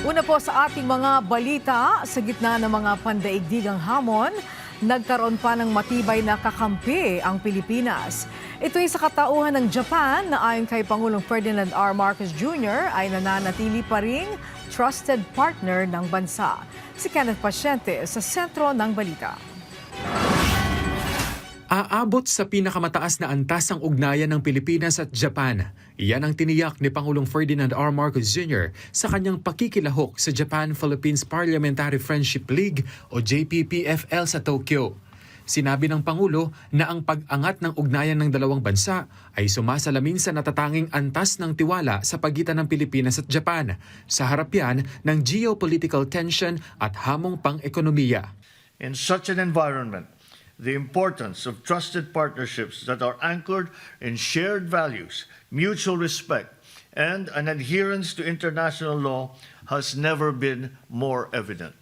Una po sa ating mga balita, sa gitna ng mga pandaigdigang hamon, nagkaroon pa ng matibay na kakampi ang Pilipinas. Ito'y sa katauhan ng Japan na ayon kay Pangulong Ferdinand R. Marcos Jr. ay nananatili pa ring trusted partner ng bansa. Si Kenneth Pasyente sa sentro ng balita. Aabot sa pinakamataas na antas ang ugnayan ng Pilipinas at Japan. Iyan ang tiniyak ni Pangulong Ferdinand R. Marcos Jr. sa kanyang pakikilahok sa Japan-Philippines Parliamentary Friendship League o JPPFL sa Tokyo. Sinabi ng Pangulo na ang pag-angat ng ugnayan ng dalawang bansa ay sumasalamin sa natatanging antas ng tiwala sa pagitan ng Pilipinas at Japan sa harap yan ng geopolitical tension at hamong pang-ekonomiya. In such an environment, the importance of trusted partnerships that are anchored in shared values, mutual respect, and an adherence to international law has never been more evident.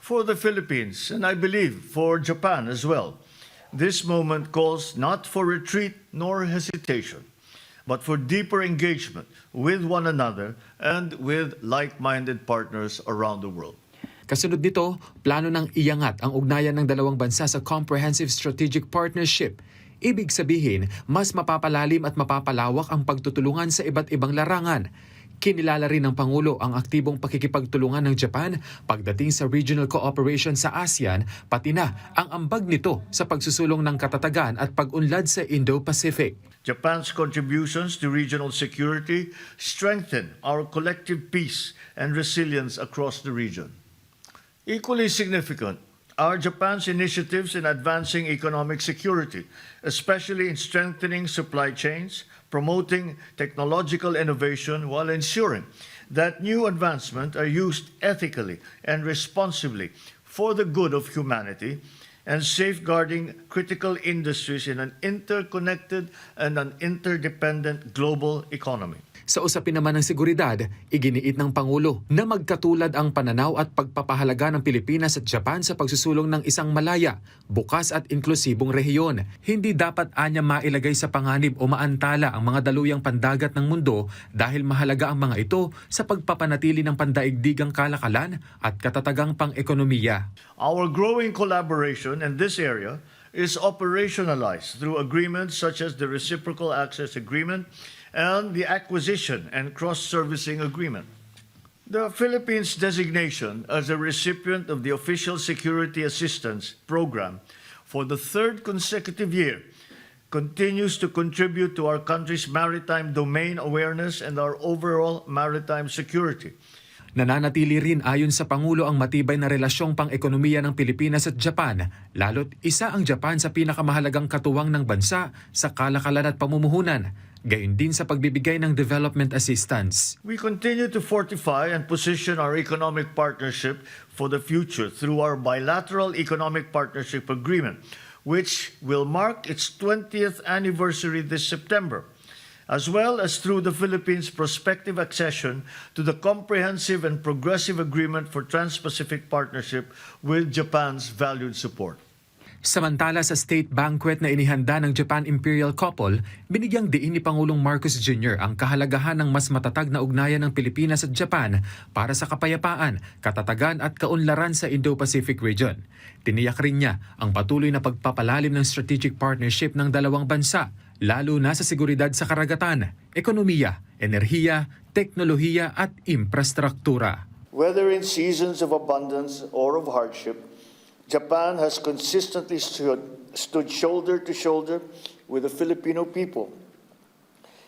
For the Philippines, and I believe for Japan as well, this moment calls not for retreat nor hesitation, but for deeper engagement with one another and with like-minded partners around the world. Kasunod nito, plano ng iangat ang ugnayan ng dalawang bansa sa Comprehensive Strategic Partnership. Ibig sabihin, mas mapapalalim at mapapalawak ang pagtutulungan sa iba't ibang larangan. Kinilala rin ng Pangulo ang aktibong pakikipagtulungan ng Japan pagdating sa regional cooperation sa ASEAN, pati na ang ambag nito sa pagsusulong ng katatagan at pag-unlad sa Indo-Pacific. Japan's contributions to regional security strengthen our collective peace and resilience across the region. Equally significant are Japan's initiatives in advancing economic security, especially in strengthening supply chains, promoting technological innovation while ensuring that new advancements are used ethically and responsibly for the good of humanity, and safeguarding critical industries in an interconnected and an interdependent global economy. Sa usapin naman ng seguridad, iginiit ng Pangulo na magkatulad ang pananaw at pagpapahalaga ng Pilipinas at Japan sa pagsusulong ng isang malaya, bukas at inklusibong rehiyon. Hindi dapat anya mailagay sa panganib o maantala ang mga daluyang pandagat ng mundo dahil mahalaga ang mga ito sa pagpapanatili ng pandaigdigang kalakalan at katatagang pang-ekonomiya. Our growing collaboration in this area is operationalized through agreements such as the Reciprocal Access Agreement and the Acquisition and Cross-Servicing Agreement. The Philippines' designation as a recipient of the Official Security Assistance Program for the third consecutive year continues to contribute to our country's maritime domain awareness and our overall maritime security. Nananatili rin ayon sa Pangulo ang matibay na relasyong pang-ekonomiya ng Pilipinas at Japan, lalo't isa ang Japan sa pinakamahalagang katuwang ng bansa sa kalakalan at pamumuhunan, gayon din sa pagbibigay ng development assistance. We continue to fortify and position our economic partnership for the future through our bilateral economic partnership agreement, which will mark its 20th anniversary this September, as well as through the Philippines' prospective accession to the Comprehensive and Progressive Agreement for Trans-Pacific Partnership with Japan's valued support. Samantala sa state banquet na inihanda ng Japan Imperial Couple, binigyang diin ni Pangulong Marcos Jr. ang kahalagahan ng mas matatag na ugnayan ng Pilipinas at Japan para sa kapayapaan, katatagan at kaunlaran sa Indo-Pacific region. Tiniyak rin niya ang patuloy na pagpapalalim ng strategic partnership ng dalawang bansa, lalo na sa seguridad sa karagatan, ekonomiya, enerhiya, teknolohiya at infrastruktura. Whether in seasons of abundance or of hardship, Japan has consistently stood shoulder to shoulder with the Filipino people,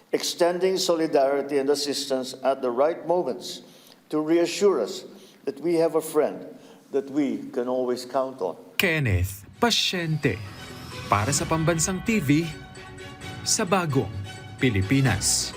extending solidarity and assistance at the right moments to reassure us that we have a friend that we can always count on. Kenneth Pasyente, para sa Pambansang TV, sa Bagong Pilipinas.